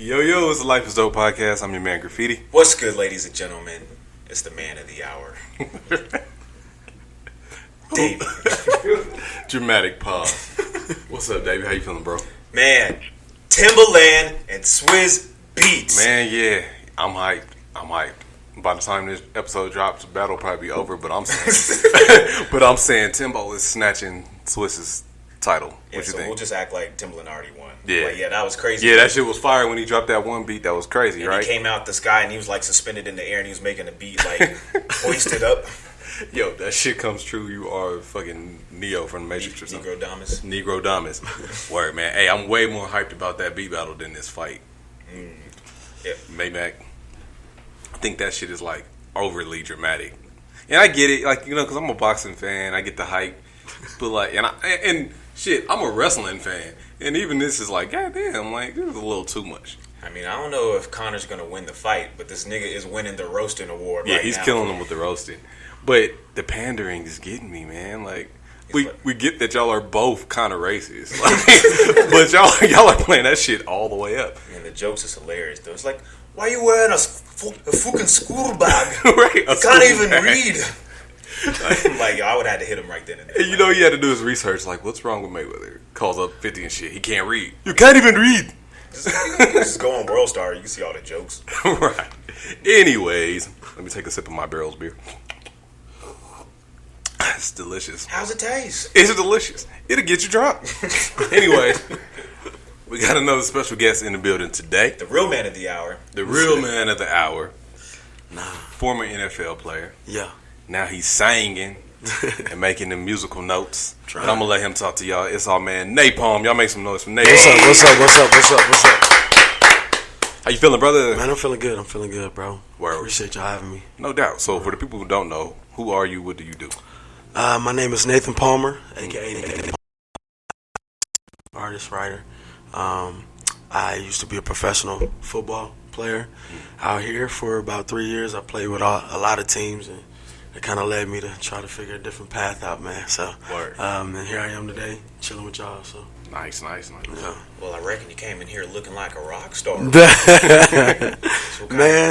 Yo, it's the Life is Dope podcast. I'm your man, Graffiti. What's good, ladies and gentlemen? It's the man of the hour, Davey. Dramatic pause. What's up, Davey? How you feeling, bro? Man, Timberland and Swizz Beatz. Man, yeah, I'm hyped. By the time this episode drops, the battle will probably be over. But I'm saying, Timbo is snatching Swizz's title. What you think? We'll just act like Timberland already won. Yeah, like, that was crazy. Yeah, that shit was fire when he dropped that one beat. That was crazy, and right? He came out the sky and he was like suspended in the air and he was making a beat like hoisted up. Yo, that shit comes true. You are fucking Neo from the Matrix or something. Negro Damas. Word, man. Hey, I'm way more hyped about that beat battle than this fight. Yeah. Maybach. I think that shit is like overly dramatic. And I get it, like, you know, because I'm a boxing fan. I get the hype. But like, and shit, I'm a wrestling fan. And even this is like, goddamn, like, this is a little too much. I mean, I don't know if Connor's going to win the fight, but this nigga is winning the roasting award Yeah, right he's now. killing them with the roasting. But the pandering is getting me, man. Like, we get that y'all are both kind of racist. Like, but y'all are playing that shit all the way up. And the jokes is hilarious, though. It's like, why you wearing a fucking school bag? Right, you can't even read. Like, I would have to hit him right then and there. And you know, he had to do his research. Like, what's wrong with Mayweather? Calls up 50 and shit. He can't read. You can't even read. Just go on World Star. You can see all the jokes. Right. Anyways, let me take a sip of my Barrel's beer. It's delicious. How's it taste? It's delicious. It'll get you drunk. Anyway, we got another special guest in the building today. The real man of the hour. The real man of the hour. Former NFL player. Yeah. Now he's singing and making the musical notes. And I'm going to let him talk to y'all. It's our man, Napalm. Y'all make some noise for Napalm. What's up? How you feeling, brother? Man, I'm feeling good, bro. Word. Appreciate y'all having me. No doubt. So for the people who don't know, who are you? What do you do? My name is Nathan Palmer, a.k.a. artist, writer. I used to be a professional football player out here for about 3 years. I played with a lot of teams, and it kind of led me to try to figure a different path out, man. So, and here I am today, chilling with y'all. So Nice. yeah. Well, I reckon you came in here looking like a rock star. Man,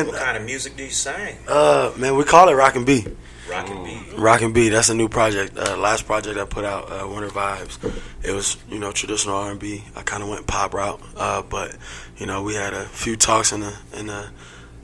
what kind of music do you sing? Man, we call it Rock and B. Rock and B. Rock and B, that's a new project. Last project I put out, Winter Vibes. It was, traditional R&B. I kind of went pop route, but we had a few talks in the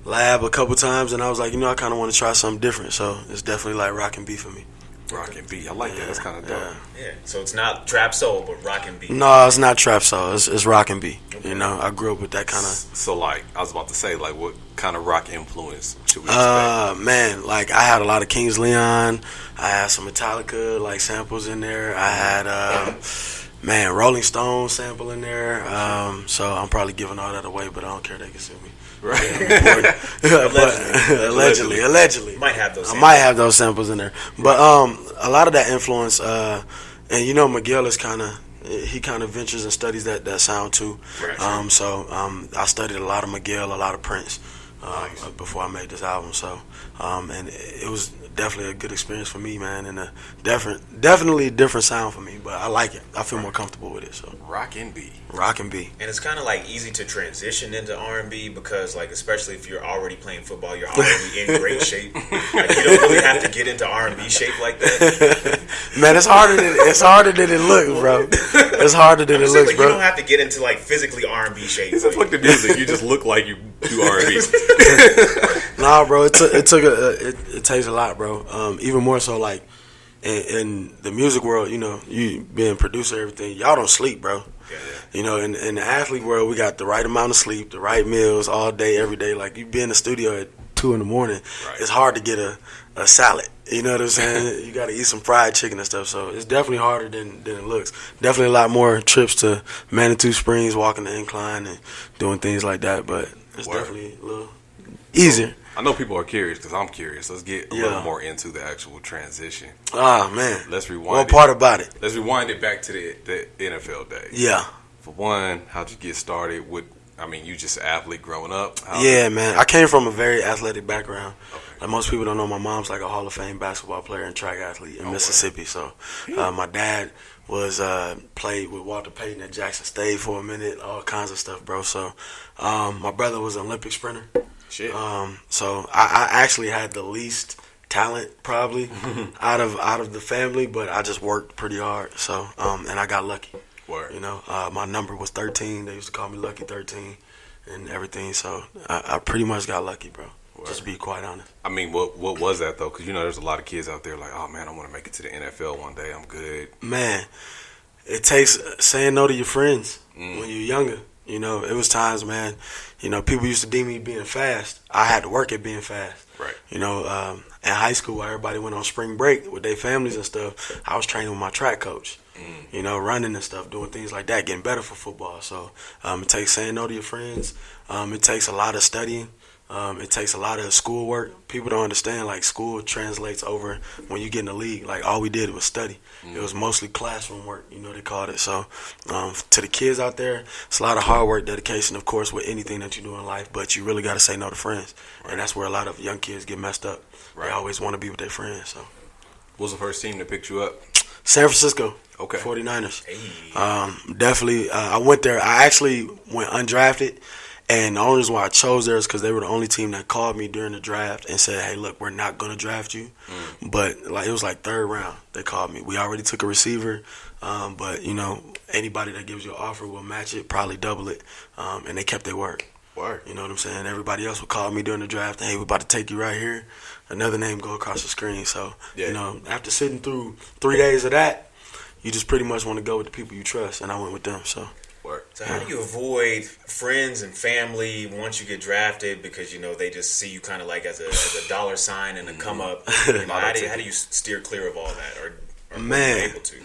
lab a couple times, and I was like, I kind of want to try something different. So it's definitely like Rock and B for me. Rock and B. I like that. That's kind of dope. Yeah. So it's not trap soul, but rock and B. No, it's not trap soul. It's Rock and B. Okay. I grew up with that kind of. So like, I was about to say, like, what kind of rock influence should we expect? Man, like I had a lot of Kings Leon. I had some Metallica like samples in there. I had Rolling Stone sample in there. So I'm probably giving all that away, but I don't care. They can sue me. Right. Allegedly. Might have those. I might have those samples in there, but a lot of that influence, and Miguel is he kind of ventures and studies that sound too. Right. So I studied a lot of Miguel, a lot of Prince, before I made this album. So and it was definitely a good experience for me, man, and a definitely a different sound for me. But I like it. I feel more comfortable with it. So Rock and B. And it's kind of like easy to transition into R&B because, like, especially if you're already playing football, you're already in great shape. Like, you don't really have to get into R&B shape like that. Man, it's harder than it looks, bro. It's harder than it looks, bro. You don't have to get into like physically R&B shape. It's like the music. You just look like you do R&B. Nah, bro. It takes a lot, bro. Even more so, like in the music world, you being a producer, everything. Y'all don't sleep, bro. Yeah. In the athlete world, we got the right amount of sleep, the right meals all day, every day. Like, you be in the studio at 2 a.m. Right. It's hard to get a salad. You know what I'm saying? You got to eat some fried chicken and stuff. So it's definitely harder than it looks. Definitely a lot more trips to Manitou Springs, walking the incline and doing things like that. But it's definitely a little easier. I know people are curious because I'm curious. Let's get a little more into the actual transition. Ah, man. Let's rewind. What part about it? Let's rewind it back to the NFL days. Yeah. For one, how'd you get started? What I mean, you just an athlete growing up? Yeah, man. I came from a very athletic background. Okay. Like most people don't know, my mom's like a Hall of Fame basketball player and track athlete in Mississippi. So my dad was played with Walter Payton at Jackson State for a minute, all kinds of stuff, bro. So my brother was an Olympic sprinter. Shit. So I actually had the least talent probably out of the family, but I just worked pretty hard. So and I got lucky. Word. You know, my number was 13. They used to call me Lucky 13 and everything. So I pretty much got lucky, bro. Word. Just to be quite honest. I mean, what was that though? Because you know, there's a lot of kids out there like, oh man, I want to make it to the NFL one day. I'm good. Man, it takes saying no to your friends when you're younger. You know, it was times, man. You know, people used to deem me being fast. I had to work at being fast. Right. You know, in high school, while everybody went on spring break with their families and stuff, I was training with my track coach. You know, running and stuff, doing things like that, getting better for football. So it takes saying no to your friends. It takes a lot of studying. It takes a lot of schoolwork. People don't understand, like, school translates over when you get in the league. Like, all we did was study. It was mostly classroom work, you know, they called it. So to the kids out there, it's a lot of hard work, dedication, of course, with anything that you do in life, but you really got to say no to friends. Right. And that's where a lot of young kids get messed up. Right. They always want to be with their friends. So, what was the first team that picked you up? San Francisco. Okay. 49ers. Hey. Definitely. I went there. I actually went undrafted. And the only reason why I chose there is because they were the only team that called me during the draft and said, hey, look, we're not going to draft you. But like it was like third round they called me. We already took a receiver. But, you know, anybody that gives you an offer will match it, probably double it. And they kept their word. Word. You know what I'm saying? Everybody else would call me during the draft. Hey, we're about to take you right here. Another name go across the screen. So, you know, after sitting through 3 days of that, you just pretty much want to go with the people you trust. And I went with them, so. So how do you avoid friends and family once you get drafted because, you know, they just see you kind of like as a dollar sign and a come up? You know, how do you steer clear of all that? Or man, were you able to?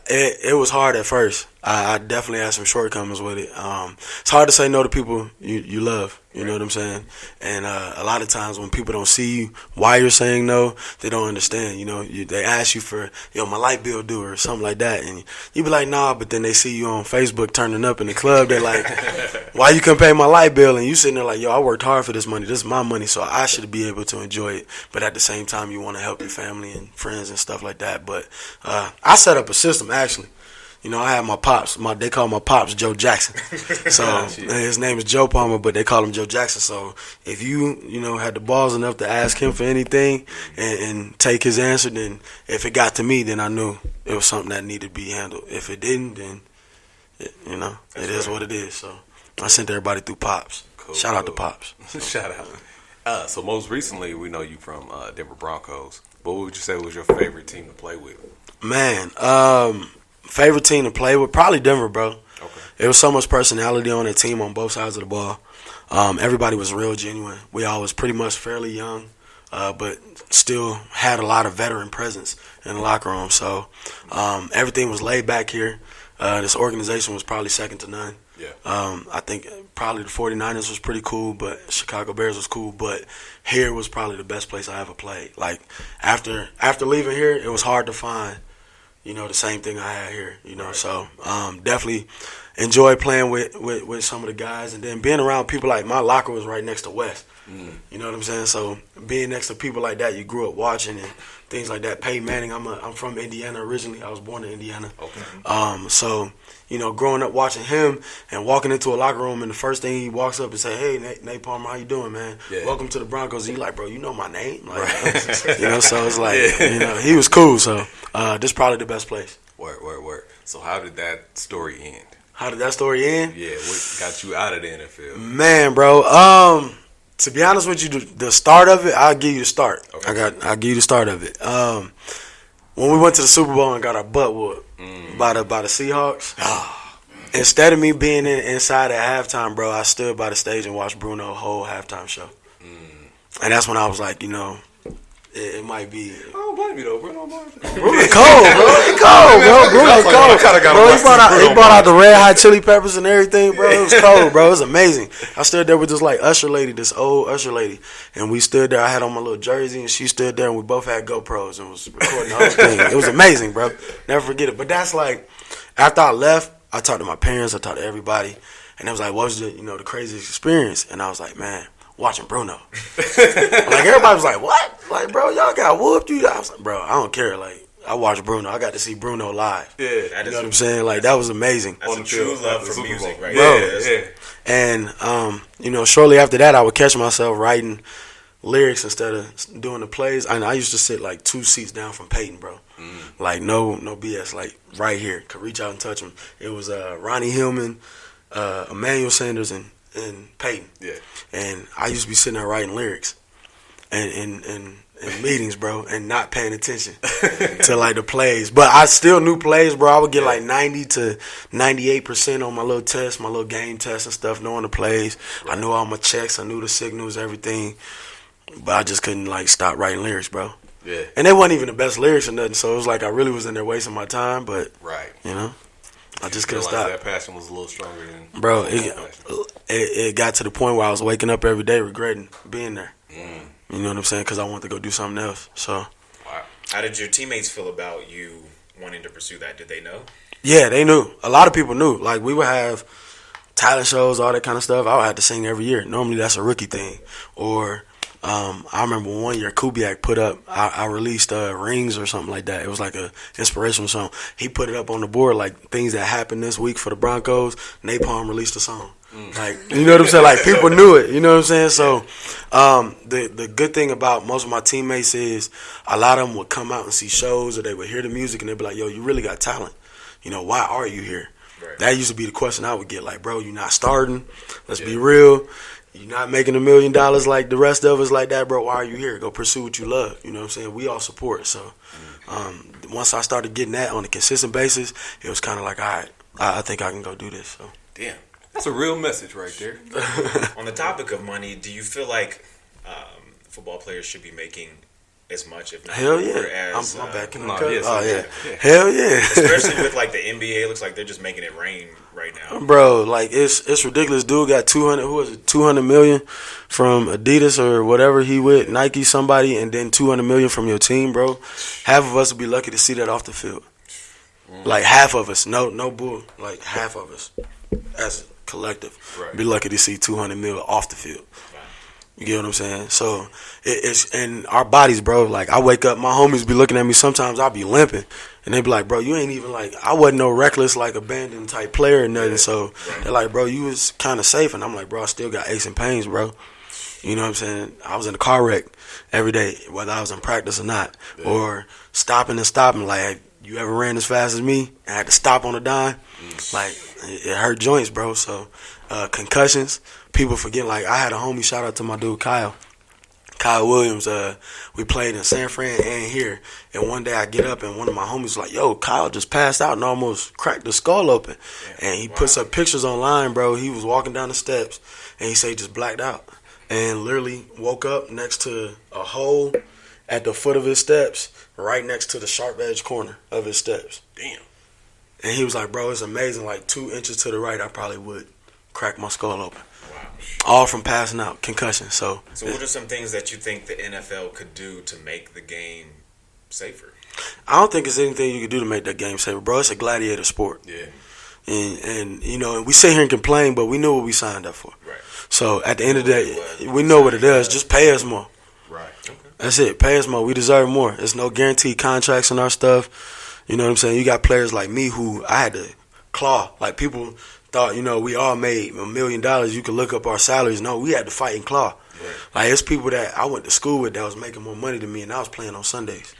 It was hard at first. I definitely had some shortcomings with it. It's hard to say no to people you love. You know what I'm saying? And a lot of times when people don't see you why you're saying no, they don't understand. You know, they ask you for, my light bill due or something like that, and you be like, nah. But then they see you on Facebook turning up in the club. They're like, why you couldn't pay my light bill? And you sitting there like, I worked hard for this money. This is my money, so I should be able to enjoy it. But at the same time, you want to help your family and friends and stuff like that. But I set up a system actually. You know, I had my pops. They call my pops Joe Jackson. So his name is Joe Palmer, but they call him Joe Jackson. So if you had the balls enough to ask him for anything and take his answer, then if it got to me, then I knew it was something that needed to be handled. If it didn't, then it is what it is. So I sent everybody through Pops. Cool, Shout out to Pops. Shout out. So most recently, we know you from Denver Broncos. What would you say was your favorite team to play with? Man, favorite team to play with? Probably Denver, bro. Okay. There was so much personality on that team on both sides of the ball. Everybody was real genuine. We all was pretty much fairly young, but still had a lot of veteran presence in the locker room. So everything was laid back here. This organization was probably second to none. Yeah. I think probably the 49ers was pretty cool, but Chicago Bears was cool. But here was probably the best place I ever played. Like after leaving here, it was hard to find the same thing I had here, Right. So definitely enjoy playing with some of the guys, and then being around people like my locker was right next to West. You know what I'm saying? So being next to people like that, you grew up watching and things like that. Peyton Manning, I'm from Indiana originally. I was born in Indiana. Okay. So growing up watching him and walking into a locker room, and the first thing he walks up and say, "Hey, Napalm, how you doing, man? Yeah. Welcome to the Broncos." And he like, "Bro, you know my name?" Like, right. So it's like, he was cool. So this is probably the best place. Word. So how did that story end? How did that story end? Yeah, what got you out of the NFL? Man, bro, to be honest with you, the start of it, I'll give you the start. Okay. I'll give you the start of it. When we went to the Super Bowl and got our butt whooped by the Seahawks, instead of me being inside at halftime, bro, I stood by the stage and watched Bruno whole halftime show. And that's when I was like, it might be. I don't blame you though, Bruno. Bruno cold, bro. He cold, bro. Bruno cold. Bro, he brought out the red hot chili peppers and everything, bro. It was cold, bro. It was amazing. I stood there with this this old usher lady, and we stood there. I had on my little jersey, and she stood there, and we both had GoPros and was recording the whole thing. It was amazing, bro. Never forget it. But that's like, after I left, I talked to my parents, I talked to everybody, And it was like, what was the craziest experience? And I was like, man, watching Bruno. Like, everybody was like, what? Like, bro, y'all got whooped. I was like, bro, I don't care. Like, I watched Bruno. I got to see Bruno live. Yeah. You know what I'm saying? Like, that was amazing. That's a true love for music, right? Bro. Yeah. And, shortly after that, I would catch myself writing lyrics instead of doing the plays. I used to sit, like, 2 seats down from Peyton, bro. Like, no BS. Like, right here. Could reach out and touch him. It was Ronnie Hillman, Emmanuel Sanders, and Peyton. Yeah. And I used to be sitting there writing lyrics and meetings, bro, and not paying attention to, like, the plays. But I still knew plays, bro. I would get, like, 90 to 98% on my little test, my little game test and stuff, knowing the plays. Right. I knew all my checks. I knew the signals, everything. But I just couldn't, like, stop writing lyrics, bro. Yeah. And they wasn't even the best lyrics or nothing, so it was like I really was in there wasting my time, but, right. I just couldn't stop. That passion was a little stronger than... Bro, it got to the point where I was waking up every day regretting being there. You know what I'm saying? Because I wanted to go do something else. So, wow. How did your teammates feel about you wanting to pursue that? Did they know? Yeah, they knew. A lot of people knew. Like, we would have talent shows, all that kind of stuff. I would have to sing every year. Normally, that's a rookie thing. Or... I remember one year Kubiak put up, I released Rings or something like that. It was like a inspirational song. He put it up on the board, like things that happened this week for the Broncos. Napalm released a song. Like, you know what I'm saying? Like, people knew it. You know what I'm saying? So the good thing about most of my teammates is a lot of them would come out and see shows, or they would hear the music and they'd be like, yo, you really got talent. Why are you here? Right. That used to be the question I would get. Like, bro, you're not starting. Let's be real. You're not making $1 million like the rest of us like that, bro. Why are you here? Go pursue what you love. You know what I'm saying? We all support. So once I started getting that on a consistent basis, it was kind of like, all right, I think I can go do this. So damn, that's a real message right there. On the topic of money, do you feel like football players should be making as much, if not hell more, yeah. as I'm back in the no, cut. yes, Oh yeah. yeah. Hell yeah. Especially with like the NBA, it looks like they're just making it rain right now. Bro, like it's ridiculous. Dude got 200 million from Adidas or whatever he with, Nike, somebody, and then 200 million from your team, bro. Half of us would be lucky to see that off the field. Like half of us, no bull. Like half of us, as a collective, be lucky to see 200 million off the field. You get what I'm saying? So it's in our bodies, bro. Like, I wake up, my homies be looking at me. Sometimes I'll be limping, and they be like, bro, you ain't even like, I wasn't no reckless, like, abandoned type player or nothing. So they're like, bro, you was kind of safe. And I'm like, bro, I still got aches and pains, bro. You know what I'm saying? I was in a car wreck every day, whether I was in practice or not, or stopping. Like, you ever ran as fast as me and had to stop on a dime? Like, it hurt joints, bro. So concussions. People forget, like, I had a homie, shout out to my dude Kyle Williams. We played in San Fran and here, and one day I get up and one of my homies was like, yo, Kyle just passed out and almost cracked the skull open. And he puts up pictures online, bro. He was walking down the steps and he said he just blacked out and literally woke up next to a hole at the foot of his steps, right next to the sharp edge corner of his steps. Damn. And he was like, bro, it's amazing. Like 2 inches to the right, I probably would crack my skull open. All from passing out, concussion. So what are some things that you think the NFL could do to make the game safer? I don't think there's anything you can do to make that game safer, bro. It's a gladiator sport. Yeah. And we sit here and complain, but we know what we signed up for. Right. So at the end of the day, we know what it is. Just pay us more. Right. Okay. That's it. Pay us more. We deserve more. There's no guaranteed contracts in our stuff. You know what I'm saying? You got players like me who I had to claw. Like, people thought, we all made $1 million. You could look up our salaries. No, we had to fight and claw. Right. Like, it's people that I went to school with that was making more money than me, and I was playing on Sundays.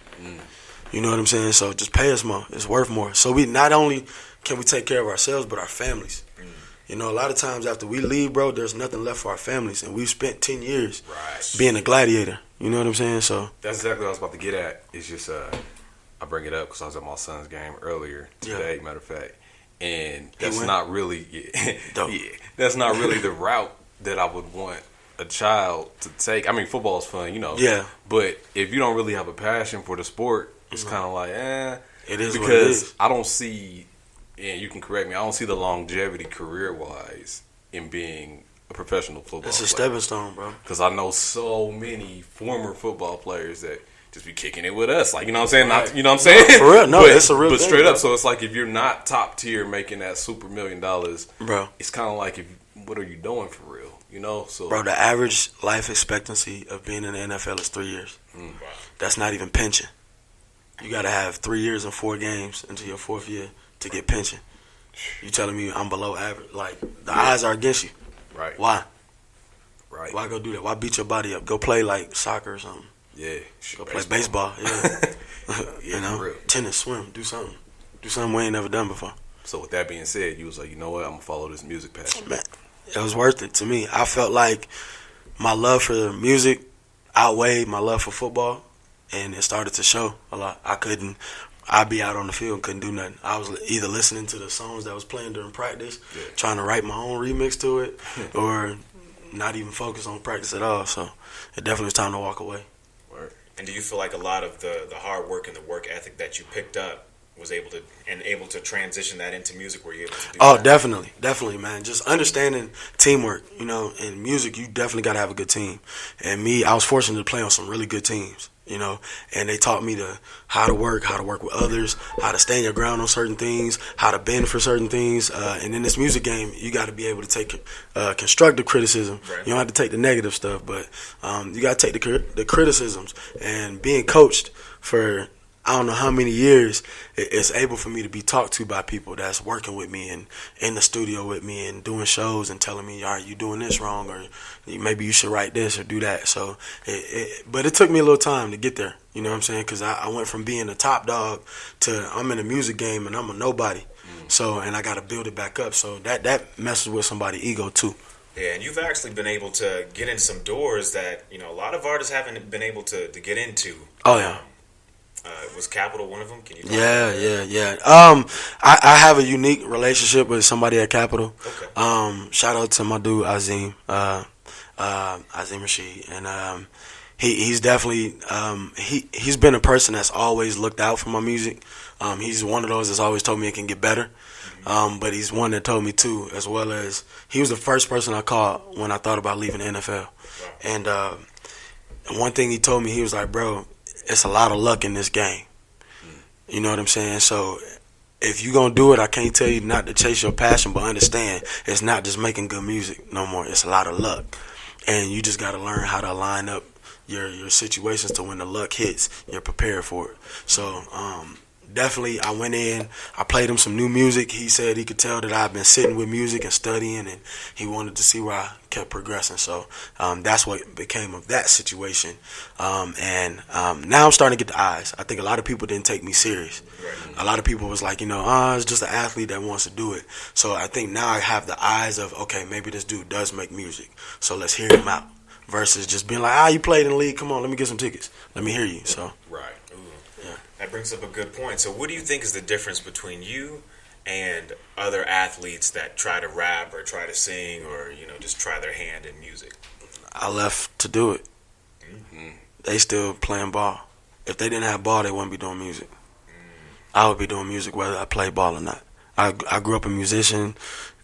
You know what I'm saying? So just pay us more. It's worth more. So we not only can we take care of ourselves, but our families. A lot of times after we leave, bro, there's nothing left for our families, and we've spent 10 years being a gladiator. You know what I'm saying? So that's exactly what I was about to get at. It's just I bring it up because I was at my son's game earlier today, matter of fact. And that's not really that's not really the route that I would want a child to take. I mean, football is fun, Yeah. But if you don't really have a passion for the sport, it's kind of like, it is because what it is. I don't see, and you can correct me, I don't see the longevity career-wise in being a professional football player. It's a stepping stone, bro. Because I know so many former football players that just be kicking it with us. Like, you know what I'm saying? Not, you know what I'm saying? No, for real. No, it's a real But thing, straight bro. up, so it's like if you're not top tier making that super $1 million, bro, it's kind of like, what are you doing for real? You know? So, bro, the average life expectancy of being in the NFL is 3 years. Wow. That's not even pension. You got to have 3 years and 4 games into your 4th year to get pension. You telling me I'm below average? Like, the odds are against you. right. Why? Right. Why go do that? Why beat your body up? Go play, like, soccer or something. Yeah. Go play baseball. Yeah. Yeah, you know? for real. Tennis, swim, do something. Do something we ain't never done before. So with that being said, you was like, you know what? I'm going to follow this music passion. Man, it was worth it to me. I felt like my love for music outweighed my love for football, and it started to show a lot. I'd be out on the field and couldn't do nothing. I was either listening to the songs that was playing during practice, trying to write my own remix to it, or not even focus on practice at all. So it definitely was time to walk away. And do you feel like a lot of the hard work and the work ethic that you picked up was able to transition that into music? Were you able to do that? Definitely, man. Just understanding teamwork, you know, in music, you definitely got to have a good team. And I was fortunate to play on some really good teams, you know, and they taught me how to work with others, how to stand your ground on certain things, how to bend for certain things. And in this music game, you got to be able to take constructive criticism. Right. You don't have to take the negative stuff, but you got to take the criticisms. And being coached for I don't know how many years, it's able for me to be talked to by people that's working with me and in the studio with me and doing shows and telling me, all right, you doing this wrong, or maybe you should write this or do that. So, but it took me a little time to get there. You know what I'm saying? Because I went from being a top dog to I'm in the music game and I'm a nobody. So, and I got to build it back up. So that messes with somebody's ego too. Yeah, and you've actually been able to get in some doors that, you know, a lot of artists haven't been able to get into. Oh, yeah. Was Capitol one of them? Can you talk about Yeah. I have a unique relationship with somebody at Capitol. Okay. Shout out to my dude Azim, Azim Rashid, and he's definitely he's been a person that's always looked out for my music. He's one of those that's always told me it can get better. But he's one that told me too, as well as he was the first person I called when I thought about leaving the NFL. Wow. And one thing he told me, he was like, bro, it's a lot of luck in this game. You know what I'm saying? So if you're going to do it, I can't tell you not to chase your passion, but understand it's not just making good music no more. It's a lot of luck. And you just got to learn how to line up your situations to when the luck hits, you're prepared for it. So definitely I went in, I played him some new music. He said he could tell that I've been sitting with music and studying, and he wanted to see where I kept progressing. So that's what became of that situation. And now I'm starting to get the eyes. I think a lot of people didn't take me serious. A lot of people was like, it's just an athlete that wants to do it. So I think now I have the eyes of, okay, maybe this dude does make music, so let's hear him out. Versus just being like, you played in the league, come on, let me get some tickets. Let me hear you. So right. That brings up a good point. So what do you think is the difference between you and other athletes that try to rap or try to sing or, just try their hand in music? I left to do it. Mm-hmm. They still playing ball. If they didn't have ball, they wouldn't be doing music. I would be doing music whether I play ball or not. I grew up a musician.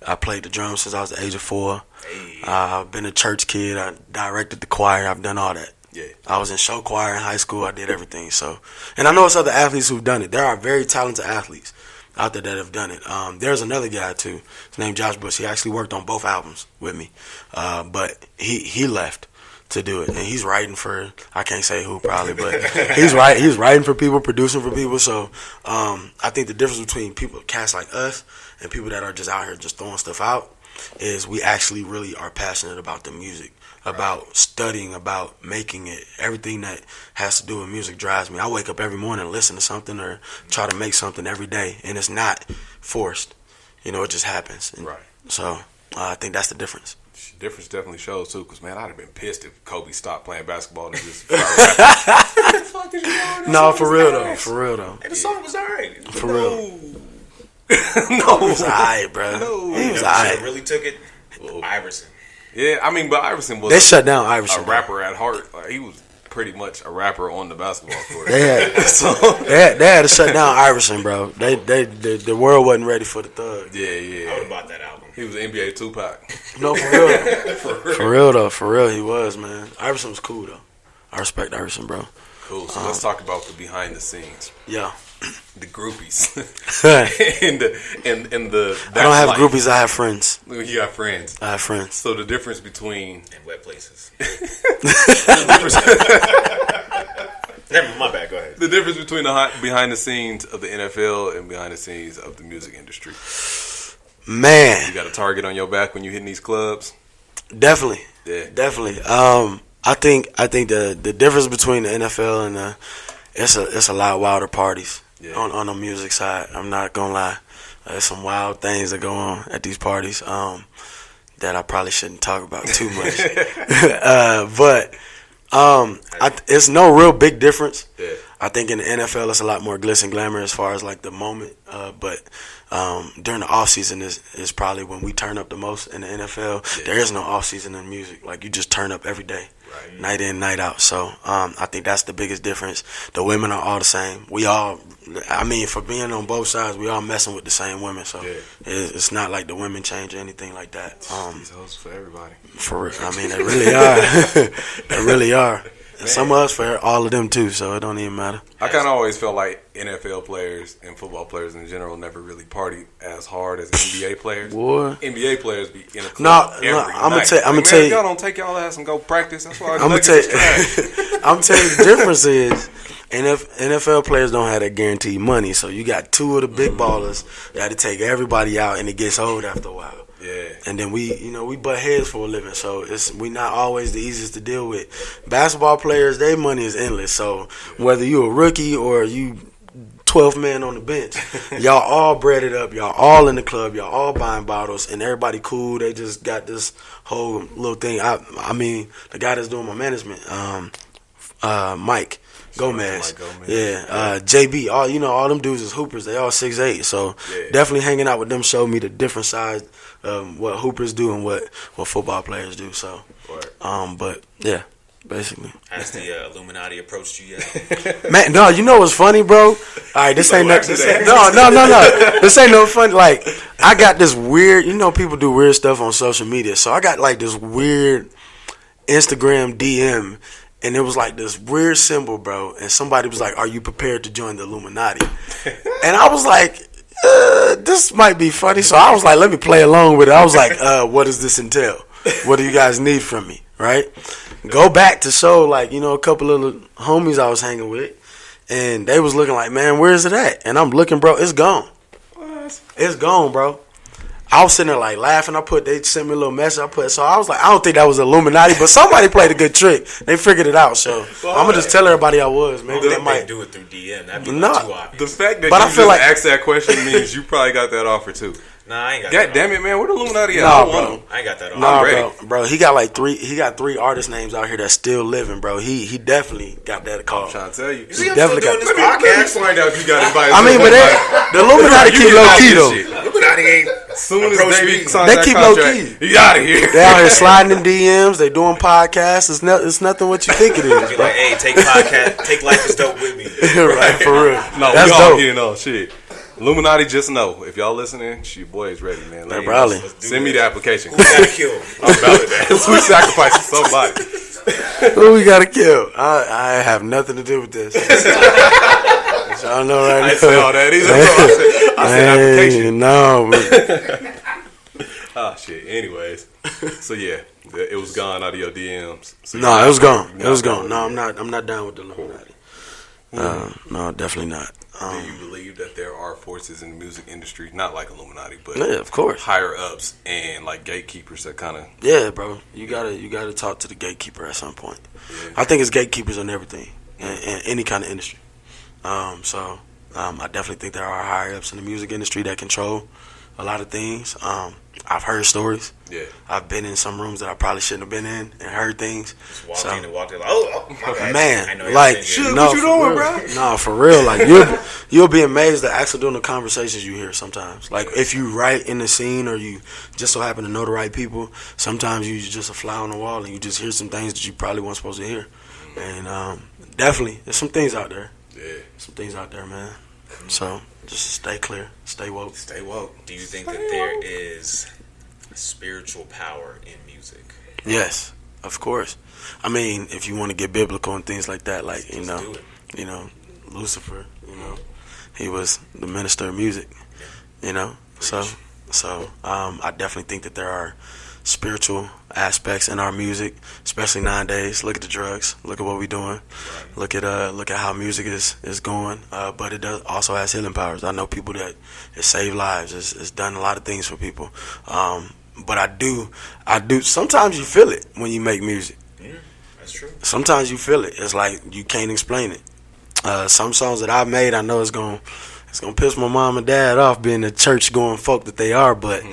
I played the drums since I was the age of 4. Hey. I've been a church kid. I directed the choir. I've done all that. Yeah. I was in show choir in high school. I did everything. So, and I know it's other athletes who've done it. There are very talented athletes out there that have done it. There's another guy too. His name Josh Bush. He actually worked on both albums with me, but he left to do it, and he's writing for, I can't say who probably, but he's writing for people, producing for people. So I think the difference between cats like us and people that are just out here just throwing stuff out is we actually really are passionate about the music, about studying, about making it. Everything that has to do with music drives me. I wake up every morning and listen to something or try to make something every day, and it's not forced. It just happens. And right. So I think that's the difference. The difference definitely shows too, because man, I'd have been pissed if Kobe stopped playing basketball and just No, for real though. And the song was alright. For real. No, he was alright, bro. No, he was alright. Really took it. Iverson. Yeah, I mean, but Iverson was they shut down Iverson. A rapper at heart. Like, he was pretty much a rapper on the basketball court. They had to shut down Iverson, bro. The world wasn't ready for the thug. Yeah. I would have bought that album. He was NBA Tupac. No, for real. For real, he was, man. Iverson was cool though. I respect Iverson, bro. Cool. So let's talk about the behind the scenes. Yeah. The groupies. and the I don't have groupies. I have friends. You got friends. I have friends. So the difference between And wet places. My bad. Go ahead. the difference between the behind the scenes of the NFL and behind the scenes of the music industry. Man, You got a target on your back when you hitting these clubs. definitely. Yeah. Definitely. I think the difference between the NFL and it's a lot wilder parties on the music side. I'm not gonna lie. There's some wild things that go on at these parties that I probably shouldn't talk about too much. But it's no real big difference. Yeah. I think in the NFL it's a lot more glitz and glamour as far as like the moment. But during the off season is probably when we turn up the most in the NFL. Yeah. There is no off season in music. Like you just turn up every day, night in, night out. So I think that's the biggest difference. The women are all the same. For being on both sides, we all messing with the same women. So it's not like the women change or anything like that. These hoes for everybody. For real, I mean they really are. They really are. And some of us for all of them too, so it don't even matter. I kind of always felt like NFL players and football players in general never really party as hard as NBA players. Boy. NBA players be in a club every night. I'm gonna tell you. Y'all don't take y'all ass and go practice. That's why I'm gonna tell you. The difference is NFL players don't have that guaranteed money, so you got two of the big ballers that to take everybody out, and it gets old after a while. Yeah. And then we butt heads for a living, so we not always the easiest to deal with. Basketball players, their money is endless. So whether you a rookie or you 12th man on the bench, y'all all breaded up, y'all all in the club, y'all all buying bottles, and everybody cool. They just got this whole little thing. I mean, the guy that's doing my management, Mike Gomez. Yeah, JB, all them dudes is hoopers. They all 6'8", so definitely hanging out with them showed me the different sides of what hoopers do and what football players do. So, but yeah, basically. Has the Illuminati approached you yet? Man, no, you know what's funny, bro? All right, this ain't no. This ain't no fun. Like, I got this weird. People do weird stuff on social media, so I got like this weird Instagram DM. And it was like this weird symbol, bro. And somebody was like, "Are you prepared to join the Illuminati?" And I was like, "This might be funny." So I was like, "Let me play along with it." I was like, "What does this entail? What do you guys need from me?" Right? Go back to show a couple of the homies I was hanging with, and they was looking like, "Man, where is it at?" And I'm looking, bro. It's gone. What? It's gone, bro. I was sitting there like laughing. They sent me a little message. So I was like, I don't think that was Illuminati, but somebody played a good trick. They figured it out. So I'm gonna just tell everybody I was. Maybe they might do it through DM. That'd be too obvious. The fact that I feel like asked that question means you probably got that offer too. Nah, I ain't got God that. damn it, man! Where the Illuminati at? Nah, I bro. want 'em. I ain't got that offer. Nah, bro. He got like three. He got 3 artist names out here that's still living, bro. He definitely got that call. I'm trying to tell you. You see, I'm definitely still doing this Let me podcast. find out if you got invited. I mean, but the Illuminati keep low key though. Illuminati ain't. As soon as Approach they me. sign They that keep low contract, key. you out of here. They out here sliding in DMs. They doing podcasts. It's nothing what you think it is, Be bro. like, hey, take life is dope with me. Right, for real. No, That's we all dope. getting on shit. Illuminati, just know if y'all listening, your boy is ready, man. Yeah, probably. Send me the application. Who gotta kill? I'm about it, man. We sacrificing somebody. Who we gotta kill? I have nothing to do with this. Y'all know right I now. didn't say all that either. I said application. No, but Oh shit. Anyways, so yeah, it was gone out of your DMs. So no, it was gone. you're It was not gone. done No, with I'm not down with the Illuminati. No, definitely not. Do you believe that there are forces in the music industry, not like Illuminati, but Yeah, of course. higher ups and like gatekeepers that kind of Yeah, bro. You gotta talk to the gatekeeper at some point. Yeah. I think it's gatekeepers in everything, in any kind of industry. I definitely think there are higher ups in the music industry that control a lot of things. I've heard stories. yeah. I've been in some rooms that I probably shouldn't have been in and heard things. Just walked So- in and walked in like, oh my bad. I Man, know y'all like, been here. Shit, no, what you for doing, real. bro? No, for real. Like, you'll be amazed at accidental conversations you hear sometimes. Like, if you right in the scene or you just so happen to know the right people, sometimes you just a fly on the wall and you just hear some things that you probably weren't supposed to hear. And definitely, there's some things out there. Yeah. Some things out there, man. So, just stay clear. Stay woke. Stay woke. Do you think that there is spiritual power in music? Yes. Of course. I mean, if you want to get biblical and things like that, like Let's do it. Lucifer, he was the minister of music, So I definitely think that there are spiritual aspects in our music, especially nowadays. Look at the drugs. Look at what we're doing. Look at how music is going. But it also has healing powers. I know people that it saved lives. It's done a lot of things for people. But I do. Sometimes you feel it when you make music. Yeah, that's true. Sometimes you feel it. It's like you can't explain it. Some songs that I made, I know it's gonna piss my mom and dad off, being the church going folk that they are. But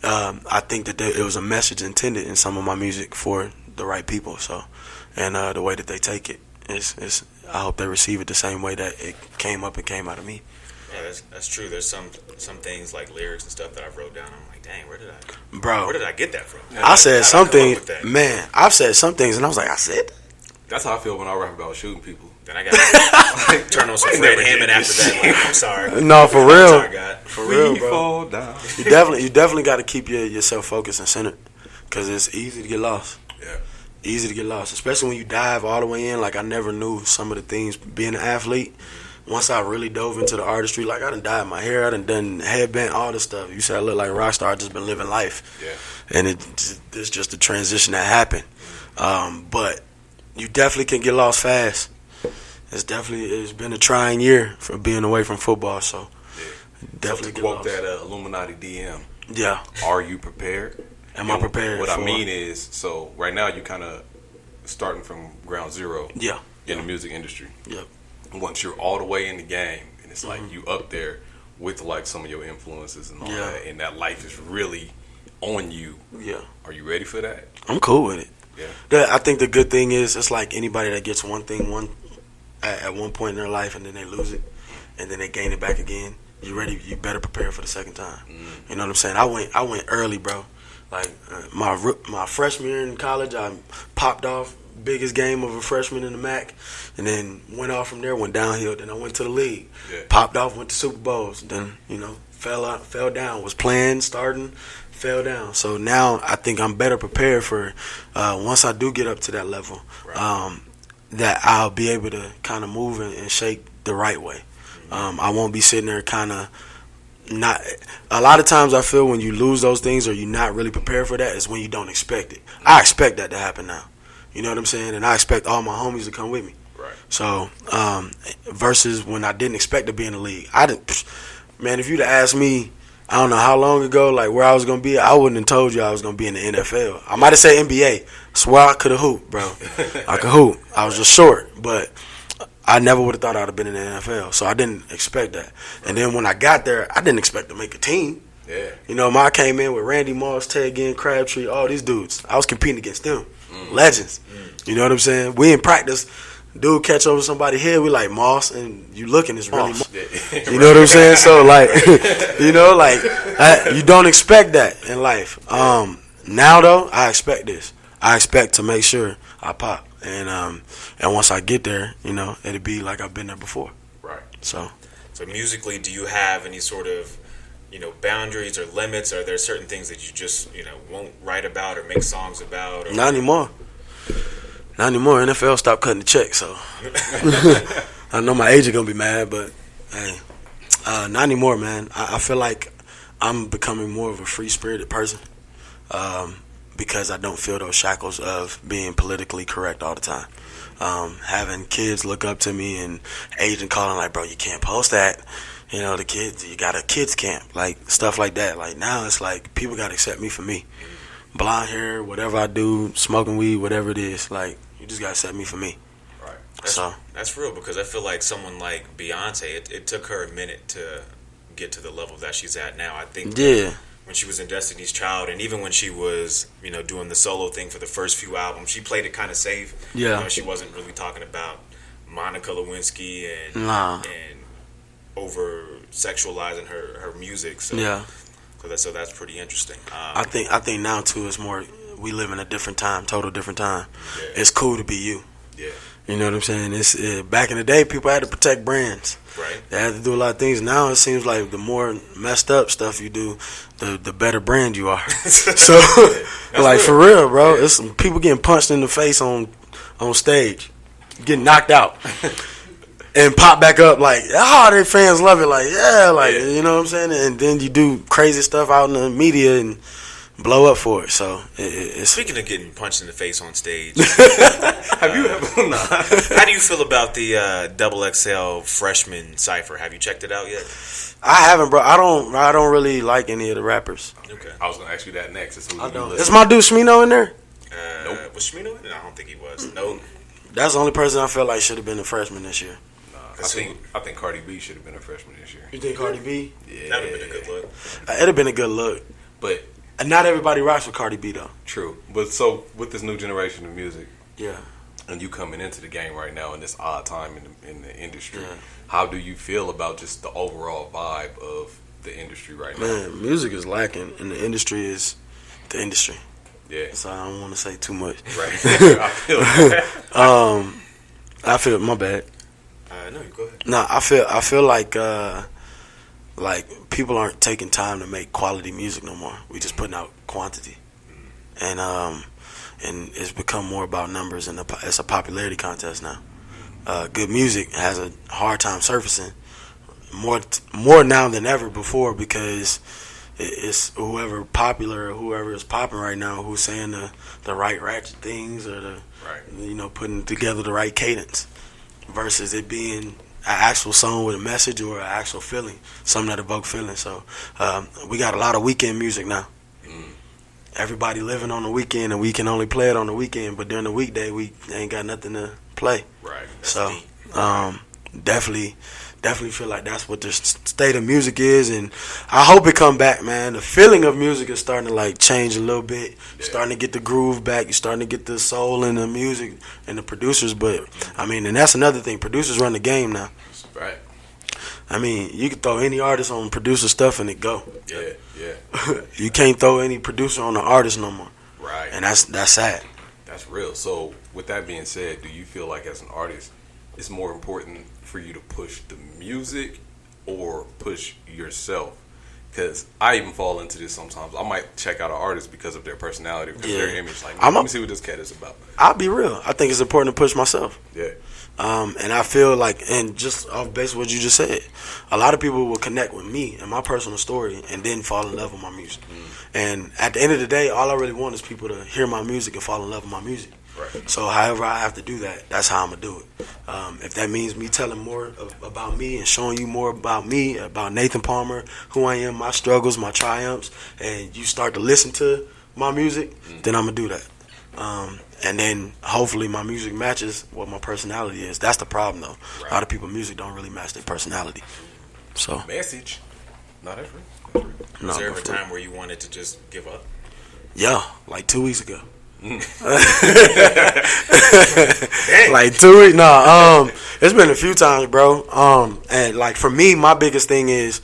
I think that it was a message intended in some of my music for the right people. So, and the way that they take it is I hope they receive it the same way that it came out of me. Yeah, that's true. There's some things like lyrics and stuff that I've wrote down. I'm like, dang, where did I get that from? I said something, man. I've said some things, and I was like, I said that. That's how I feel when I rap about shooting people. Then I got to turn on some Fred Hammond after that. Like, I'm sorry. No, for real. For real, bro. Fall down. You definitely got to keep yourself focused and centered, because it's easy to get lost. Yeah. Easy to get lost, especially when you dive all the way in. Like, I never knew some of the things being an athlete. Once I really dove into the artistry, like, I done dyed my hair, I done headband, all this stuff. You said I look like a rock star. I just been living life. Yeah. And it's just a transition that happened. But you definitely can get lost fast. It's been a trying year for being away from football, so definitely get lost. Quote that Illuminati DM. Yeah. Are you prepared? Am I prepared? What I mean is, so right now you kind of starting from ground zero. Yeah. In the music industry. Yep. Once you're all the way in the game, and it's like you up there with like some of your influences and all that, and that life is really on you. Yeah. Are you ready for that? I'm cool with it. Yeah. I think the good thing is, it's like anybody that gets one thing at one point in their life and then they lose it and then they gain it back again. You ready? You better prepare for the second time. You know what I'm saying? I went early, bro. Like my freshman year in college, I popped off, biggest game of a freshman in the MAC, and then went off from there, went downhill. Then I went to the league, popped off, went to Super Bowls. Then fell down, was playing, starting, fell down. So now I think I'm better prepared for once I do get up to that level, that I'll be able to kind of move and shake the right way. I won't be sitting there kind of not. A lot of times I feel when you lose those things or you're not really prepared for that is when you don't expect it. I expect that to happen now. You know what I'm saying? And I expect all my homies to come with me. Right. So versus when I didn't expect to be in the league. Man, if you'd have asked me, I don't know how long ago, like where I was going to be, I wouldn't have told you I was going to be in the NFL. I might have said NBA. I swear I could have hooped, bro. I could hoop. I was just short, but I never would have thought I would have been in the NFL. So I didn't expect that. And then when I got there, I didn't expect to make a team. Yeah. You know, I came in with Randy Moss, Ted Ginn, Crabtree, all these dudes. I was competing against them. Legends. You know what I'm saying? We in practice, dude catch over somebody's head, we like Moss, and you looking, it's really Moss. You know what I'm saying? So like, you don't expect that in life. Now though, I expect this. I expect to make sure I pop, and once I get there, it'll be like I've been there before. Right. So musically, do you have any sort of boundaries or limits? Are there certain things that you just won't write about or make songs about? Or Not anymore. NFL stopped cutting the check, so I know my agent gonna be mad, but hey, not anymore, man. I feel like I'm becoming more of a free-spirited person because I don't feel those shackles of being politically correct all the time. Having kids look up to me and agent calling like, bro, you can't post that. The kids, you got a kids camp, like stuff like that. Like now it's like people gotta accept me for me. Blonde hair, whatever I do, smoking weed, whatever it is, like you just gotta accept me for me. Right. That's real, because I feel like someone like Beyonce, it took her a minute to get to the level that she's at now. I think when she was in Destiny's Child, and even when she was, doing the solo thing for the first few albums, she played it kind of safe. Yeah. She wasn't really talking about Monica Lewinsky and over sexualizing her music. So, yeah. So that's pretty interesting. I think now too it's more, we live in a different time, total different time. Yeah. It's cool to be you. Yeah. You know what I'm saying? It's back in the day, people had to protect brands. Right. They had to do a lot of things. Now it seems like the more messed up stuff you do, the better brand you are. So, like, for real, bro, it's people getting punched in the face on stage, getting knocked out, and pop back up like, their fans love it. Like, you know what I'm saying? And then you do crazy stuff out in the media and blow up for it. So it's Speaking of getting punched in the face on stage, Have you ever? Nah. how do you feel about the Double XL freshman cipher? Have you checked it out yet? I haven't, bro. I don't really like any of the rappers. Okay. I was gonna ask you that next. It's I don't. Is my dude Smino in there? Nope. Was Shmino in it? I don't think he was. Nope. That's the only person I feel like should have been a freshman this year. I think Cardi B should have been a freshman this year. You think Cardi B? Yeah, That would have been a good look. It'd have been a good look. But Not everybody rocks with Cardi B though. true. But so with this new generation of music, Yeah. and you coming into the game right now in this odd time in the industry, Yeah. how do you feel about just the overall vibe of the industry right now? Man, music is lacking, and the industry is the industry. Yeah, So I don't want to say too much. right. I feel that. I feel my bad. No, you go ahead. No, I feel like people aren't taking time to make quality music no more. We just putting out quantity, and it's become more about numbers, and it's a popularity contest now. Good music has a hard time surfacing more now than ever before because it's whoever popular or whoever is popping right now who's saying the right ratchet things or putting together the right cadence versus it being an actual song with a message or an actual feeling, something that evoke feeling. So we got a lot of weekend music now. Everybody living on the weekend, and we can only play it on the weekend. But during the weekday, we ain't got nothing to play. Right. So definitely feel like that's what the state of music is, and I hope it come back, man. The feeling of music is starting to like change a little bit. You're starting to get the groove back. You're starting to get the soul in the music and the producers. But I mean, and that's another thing. Producers run the game now. Right. I mean, you can throw any artist on producer stuff and it go. Yeah. You can't throw any producer on the artist no more. Right. And that's sad. That's real. So, with that being said, do you feel like as an artist, it's more important for you to push the music or push yourself? Because I even fall into this sometimes. I might check out an artist because of their personality, because of their image. Like, let me see what this cat is about. I'll be real. I think it's important to push myself. Yeah. And I feel like, and just off base of what you just said, a lot of people will connect with me and my personal story and then fall in love with my music. And at the end of the day, all I really want is people to hear my music and fall in love with my music. Right. So however I have to do that, that's how I'm going to do it. If that means me telling more about me and showing you more about me, about Nathan Palmer, who I am, my struggles, my triumphs, and you start to listen to my music, then I'm going to do that. And then hopefully my music matches what my personality is. That's the problem, though. Right. A lot of people's music don't really match their personality. So Message. Not every. Was there ever a time where you wanted to just give up? Yeah, like 2 weeks ago. Like 2 weeks. No, it's been a few times, bro. And like for me, my biggest thing is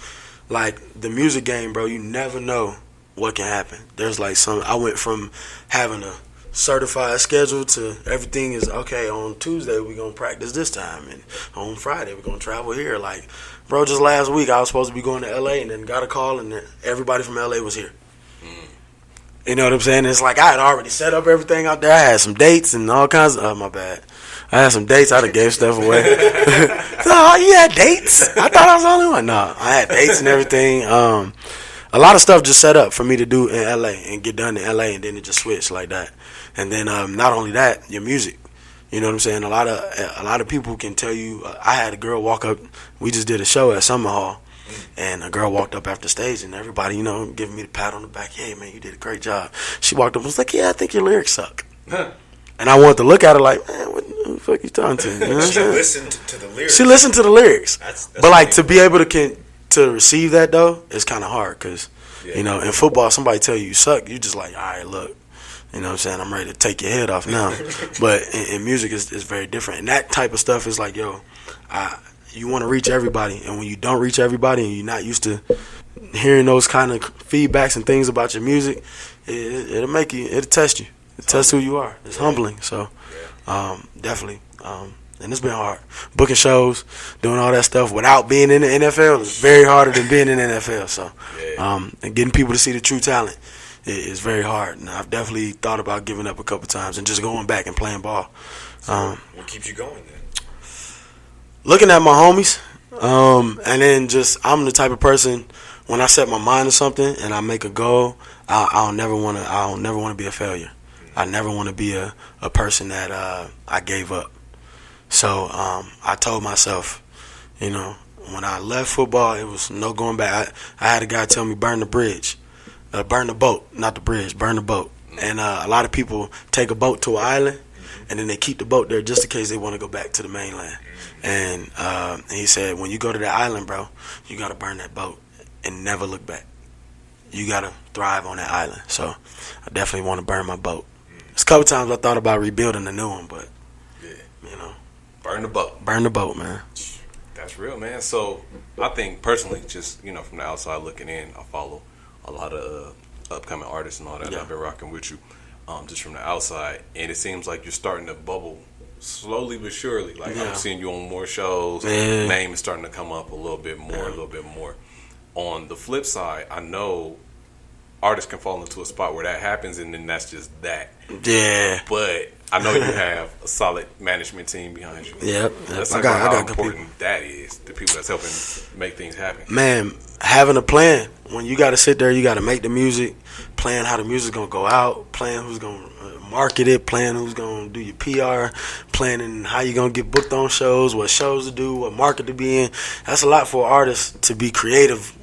like the music game, bro. You never know what can happen. There's like I went from having a certified schedule to everything is okay. On Tuesday we're gonna practice this time, and on Friday we're gonna travel here. Like, bro, just last week I was supposed to be going to LA, and then got a call, and then everybody from LA was here. You know what I'm saying? It's like I had already set up everything out there. I had some dates and all kinds of. Oh, my bad. I had some dates. I done gave stuff away. So, you had dates? I thought I was the only one. No, I had dates and everything. A lot of stuff just set up for me to do in LA and get done in LA, and then it just switched like that. And then not only that, your music. You know what I'm saying? A lot of people can tell you. I had a girl walk up. We just did a show at Summer Hall. And a girl walked up after stage, and everybody, giving me the pat on the back. Hey, man, you did a great job. She walked up and was like, yeah, I think your lyrics suck. And I wanted to look at her like, man, what the fuck you talking to? You know what She listened to the lyrics. She listened to the lyrics. That's but, like, to be able to receive that, though, it's kind of hard because, in football, somebody tell you suck, you just like, all right, look. You know what I'm saying? I'm ready to take your head off now. But in music, it's very different. And that type of stuff is like, yo, you want to reach everybody, and when you don't reach everybody and you're not used to hearing those kind of feedbacks and things about your music, it'll test you. It tests who you are. It's humbling. So Definitely. And it's been hard. Booking shows, doing all that stuff without being in the NFL is very harder than being in the NFL. So, and getting people to see the true talent is very hard. And I've definitely thought about giving up a couple times and just going back and playing ball. So what keeps you going then? Looking at my homies, and then just I'm the type of person when I set my mind to something and I make a goal, I don't never want to be a failure. I never want to be a person that I gave up. So I told myself, when I left football, it was no going back. I had a guy tell me, burn the bridge. Burn the boat, not the bridge, burn the boat. And a lot of people take a boat to an island, and then they keep the boat there just in case they want to go back to the mainland. And he said, when you go to that island, bro, you got to burn that boat and never look back. You got to thrive on that island. So I definitely want to burn my boat. There's a couple times I thought about rebuilding a new one, but, burn the boat. Burn the boat, man. That's real, man. So I think personally, just, from the outside looking in, I follow a lot of upcoming artists and all that. I've been rocking with you just from the outside. And it seems like you're starting to bubble slowly but surely. Like, I'm seeing you on more shows. Name is starting to come up a little bit more. On the flip side, I know artists can fall into a spot where that happens, and then that's just that. Yeah. But I know you have a solid management team behind you. Yep. Let's talk about how important that is, the people that's helping make things happen. Man, having a plan. When you got to sit there, you got to make the music, plan how the music's going to go out, plan who's going to market it, plan who's going to do your PR, planning how you're going to get booked on shows, what shows to do, what market to be in. That's a lot for artists to be creative,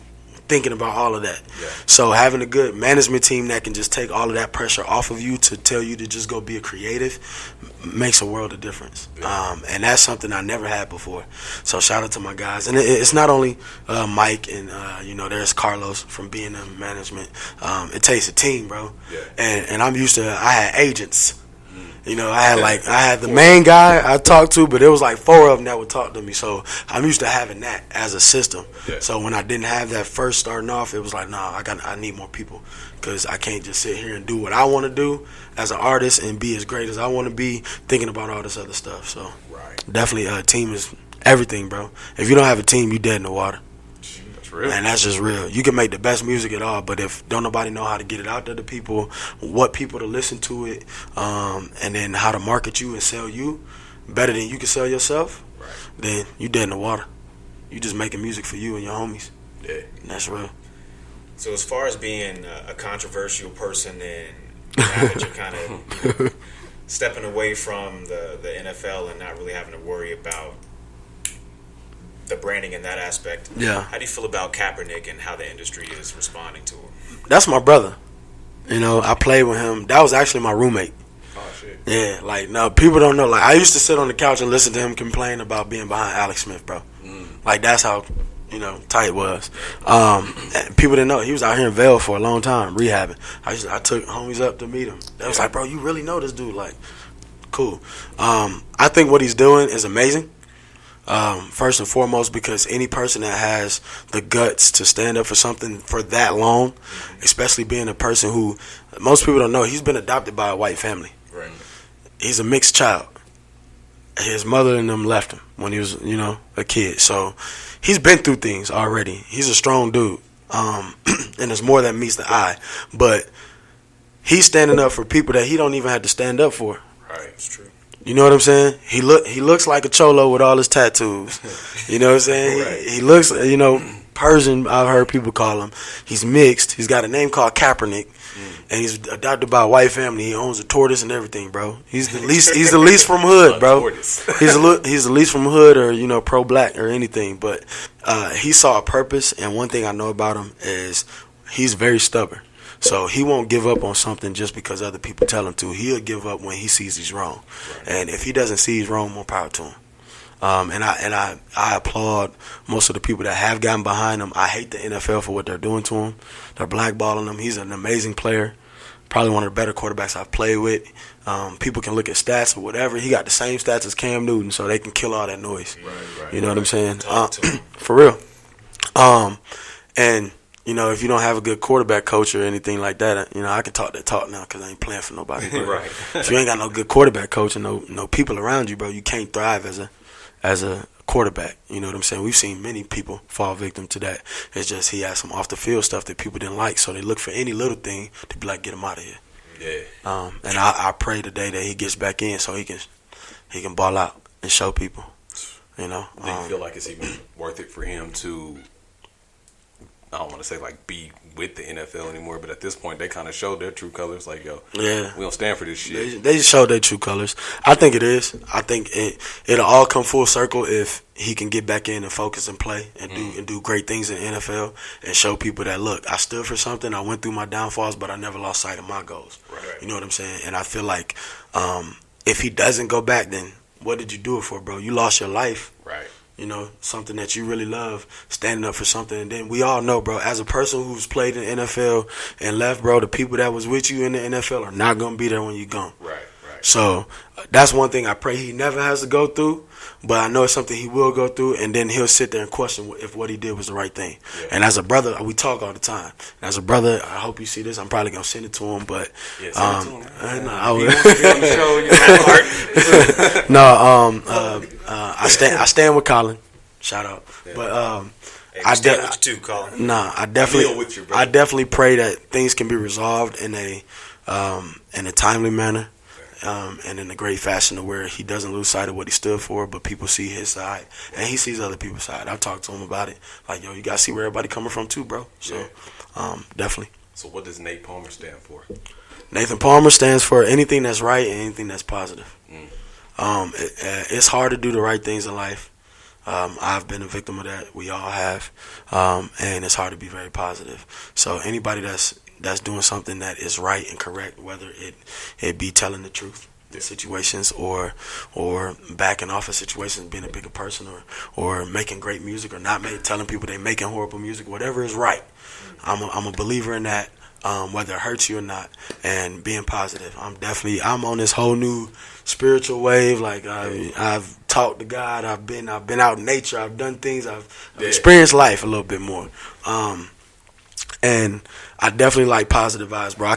thinking about all of that. Yeah. So having a good management team that can just take all of that pressure off of you to tell you to just go be a creative makes a world of difference. Yeah. And that's something I never had before. So shout out to my guys. And it's not only Mike and, there's Carlos from B&M Management. It takes a team, bro. Yeah. And I'm used to, I had agents. I had the main guy I talked to, but it was like 4 of them that would talk to me. So I'm used to having that as a system. Yeah. So when I didn't have that first starting off, it was like, I need more people, because I can't just sit here and do what I want to do as an artist and be as great as I want to be, thinking about all this other stuff. So definitely a team is everything, bro. If you don't have a team, you dead in the water. Real. And that's just real. You can make the best music at all, but if don't nobody know how to get it out there to people, what people to listen to it, and then how to market you and sell you better than you can sell yourself, then you dead in the water. You just making music for you and your homies. Yeah, and that's real. So as far as being a controversial person, and now that you're kind of stepping away from the NFL and not really having to worry about the branding in that aspect. Yeah. How do you feel about Kaepernick and how the industry is responding to him? That's my brother. I played with him. That was actually my roommate. Oh, shit. Yeah, no, people don't know. Like, I used to sit on the couch and listen to him complain about being behind Alex Smith, bro. Like, that's how, tight it was. And people didn't know. He was out here in Vail for a long time, rehabbing. I took homies up to meet him. They was like, bro, you really know this dude. Like, cool. I think what he's doing is amazing. First and foremost, because any person that has the guts to stand up for something for that long, especially being a person who, most people don't know, he's been adopted by a white family. Right. He's a mixed child. His mother and them left him when he was, a kid. So he's been through things already. He's a strong dude. And there's more that meets the eye. But he's standing up for people that he don't even have to stand up for. Right, it's true. You know what I'm saying? He looks like a cholo with all his tattoos. You know what I'm saying? Right. He looks, Persian, I've heard people call him. He's mixed. He's got a name called Kaepernick. And he's adopted by a white family. He owns a tortoise and everything, bro. He's the least from hood, bro. He's the least from hood or, pro-black or anything. But he saw a purpose, and one thing I know about him is he's very stubborn. So he won't give up on something just because other people tell him to. He'll give up when he sees he's wrong. Right. And if he doesn't see he's wrong, more power to him. And I applaud most of the people that have gotten behind him. I hate the NFL for what they're doing to him. They're blackballing him. He's an amazing player. Probably one of the better quarterbacks I've played with. People can look at stats or whatever. He got the same stats as Cam Newton, so they can kill all that noise. Right, you know what I'm saying? For real. And you know, if you don't have a good quarterback coach or anything like that, you know, I can talk that talk now because I ain't playing for nobody. Right. If you ain't got no good quarterback coach and no people around you, bro, you can't thrive as a quarterback. You know what I'm saying? We've seen many people fall victim to that. It's just he has some off the field stuff that people didn't like, so they look for any little thing to be like, get him out of here. Yeah. And I pray today that he gets back in so he can ball out and show people. You know. Do you feel like it's even worth it for him to? I don't want to say like be with the NFL anymore, but at this point they kind of showed their true colors. Like, yo, yeah, we don't stand for this shit. They showed their true colors. I think it is. I think it'll all come full circle if he can get back in and focus and play and do great things in the NFL and show people that, look, I stood for something. I went through my downfalls, but I never lost sight of my goals. Right. You know what I'm saying? And I feel like if he doesn't go back, then what did you do it for, bro? You lost your life. Right. You know, something that you really love, standing up for something. And then we all know, bro, as a person who's played in the NFL and left, bro, the people that was with you in the NFL are not going to be there when you're gone. Right. So that's one thing I pray he never has to go through, but I know it's something he will go through, and then he'll sit there and question if what he did was the right thing. Yeah. And as a brother, we talk all the time. And as a brother, I hope you see this. I'm probably going to send it to him, but yeah, send it to him. I stand with Colin. Shout out. Yeah. But hey, I stand with you too, Colin. Nah, I definitely pray that things can be resolved in a timely manner. And in a great fashion to where he doesn't lose sight of what he stood for, but people see his side and he sees other people's side. I've talked to him about it. Like, yo, you gotta see where everybody coming from too, bro. So, definitely. So what does Nate Palmer stand for? Nathan Palmer stands for anything that's right and anything that's positive. It's hard to do the right things in life. I've been a victim of that. We all have. And it's hard to be very positive. So anybody that's doing something that is right and correct, whether it be telling the truth in situations or backing off of situations, being a bigger person or making great music or not telling people they making horrible music, whatever is right. I'm a believer in that, whether it hurts you or not, and being positive. I'm on this whole new spiritual wave. Like I've talked to God, I've been out in nature, I've done things, I've experienced life a little bit more. And I definitely like positive vibes, bro.